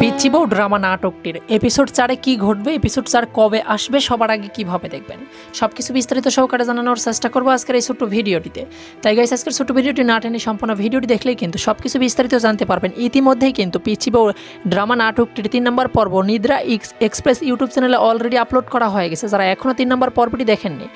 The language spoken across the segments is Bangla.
পিচ্চি বউ ড্রামা নাটকটির এপিসোড 4-এ কী ঘটবে, এপিসোড 4 কবে আসবে, সবার আগে কীভাবে দেখবেন, সব কিছু বিস্তারিত সহকারে জানানোর চেষ্টা করবো আজকের এই ছোট্ট ভিডিওটিতে। তাই গাইস, আজকের ছোট্ট ভিডিওটি না টেনে সম্পূর্ণ ভিডিওটি দেখলেই কিন্তু সব কিছু বিস্তারিত জানতে পারবেন। ইতিমধ্যেই কিন্তু পিচ্চি বউ ড্রামা নাটকটির 3 নম্বর পর্ব নিদ্রা এক্সপ্রেস ইউটিউব চ্যানেলে অলরেডি আপলোড করা হয়ে গেছে। যারা এখনও 3 নম্বর পর্বটি দেখেননি,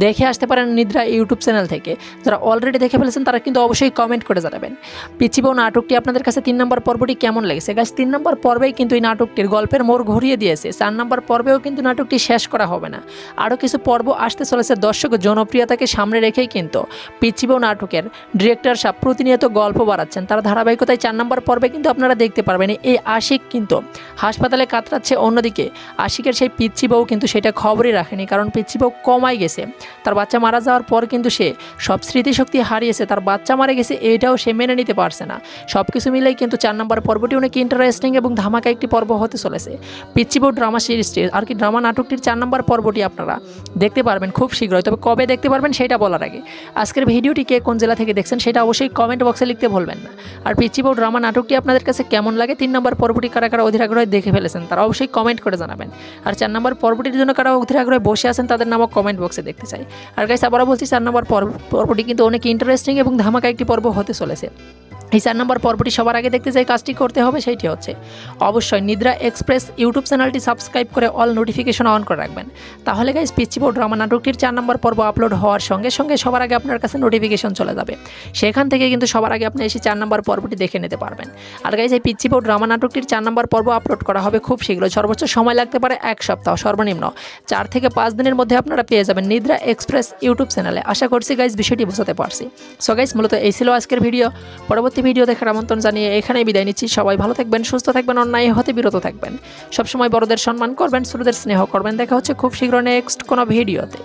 দেখে আসতে পারেন নিদ্রা ইউটিউব চ্যানেল থেকে। যারা অলরেডি দেখে ফেলেছেন তারা কিন্তু অবশ্যই কমেন্ট করে জানাবেন পিচ্চি বউ নাটকটি আপনাদের কাছে 3 নম্বর পর্বটি কেমন লেগেছে। গাইস, 3 নম্বর পর্বেই কিন্তু এই নাটকটির গল্পের মোড় ঘুরিয়ে দিয়েছে। 4 নম্বর পর্বেও কিন্তু নাটকটি শেষ করা হবে না, আরও কিছু পর্ব আসতে চলেছে। দর্শক জনপ্রিয়তাকে সামনে রেখেই কিন্তু পিচ্চি বউ নাটকের ডিরেক্টর সাহেব প্রতিনিয়ত গল্প বাড়াচ্ছেন। তার ধারাবাহিকতায় 4 নম্বর পর্বে কিন্তু আপনারা দেখতে পারবেন এই আশিক কিন্তু হাসপাতালে কাতরাচ্ছে, অন্যদিকে আশিকের সেই পিচ্চি বউ কিন্তু সেটা খবরই রাখেনি, কারণ পিচ্চি বউ কমাই গেছে। তার বাচ্চা মারা যাওয়ার পর কিন্তু সে সব স্মৃতিশক্তি হারিয়েছে, তার বাচ্চা মারা গেছে এটাও সে মেনে নিতে পারছে না। সব কিছু মিলেই কিন্তু 4 নম্বর পর্বটি অনেক ইন্টারেস্টিং এবং ধামাকা একটি পর্ব হতে চলেছে। পিচ্চি বউ ড্রামা সিরিজটি আর কি ড্রামা নাটকটির 4 নম্বর পর্বটি আপনারা দেখতে পারবেন খুব শীঘ্রই। তবে কবে দেখতে পারবেন সেটা বলার আগে আজকের ভিডিওটি কে কোন জেলা থেকে দেখছেন সেটা অবশ্যই কমেন্ট বক্সে লিখতে ভুলবেন না। আর পিচ্চি বউ ড্রামা নাটকটি আপনাদের কাছে কেমন লাগে, 3 নম্বর পর্বটি কারা কারা অধীর আগ্রহে দেখে ফেলেছেন তারা অবশ্যই কমেন্ট করে জানাবেন। আর 4 নম্বর পর্বটির জন্য কারা অধীর আগ্রহে বসে আছেন তাদের নামও কমেন্ট বক্সে দেখতে চাই। আর গাইস, আবারও বলছি 4 নম্বর পর্বটি কিন্তু অনেক ইন্টারেস্টিং এবং ধামাকা একটি পর্ব হতে চলেছে। এই 4 নম্বর পর্বটি সবার আগে দেখতে চাই, কাজটি করতে হবে সেইটি হচ্ছে অবশ্যই নিদ্রা এক্সপ্রেস ইউটিউব চ্যানেলটি সাবস্ক্রাইব করে অল নোটিফিকেশন অন করে রাখবেন। তাহলে গাইস, পিচ্চি বউ ড্রামা নাটকটির 4 নম্বর পর্ব আপলোড হওয়ার সঙ্গে সঙ্গে সবার আগে আপনার কাছে নোটিফিকেশন চলে যাবে। সেখান থেকে কিন্তু সবার আগে আপনি এসে 4 নম্বর পর্বটি দেখে নিতে পারবেন। আর গাইস, এই পিচ্চি বউ ড্রামা নাটকটির 4 নম্বর পর্ব আপলোড করা হবে খুব শীঘ্রই। সর্বোচ্চ সময় লাগতে পারে 1 সপ্তাহ, সর্বনিম্ন 4 থেকে 5 দিনের মধ্যে আপনারা পেয়ে যাবেন নিদ্রা এক্সপ্রেস ইউটিউব চ্যানেলে। আশা করছি গাইস বিষয়টি বোঝাতে পারছি। সো গাইস, মূলত এই ছিল আজকের ভিডিও। পরবর্তী ভিডিও দেখার আমন্ত্রণ জানিয়ে এখানেই বিদায় নিচ্ছি। সবাই ভালো থাকবেন, সুস্থ থাকবেন, অন্যায় হতে বিরত থাকবেন, সবসময় বড়দের সম্মান করবেন, ছোটদের স্নেহ করবেন। দেখা হচ্ছে খুব শীঘ্র নেক্সট কোনো ভিডিওতে।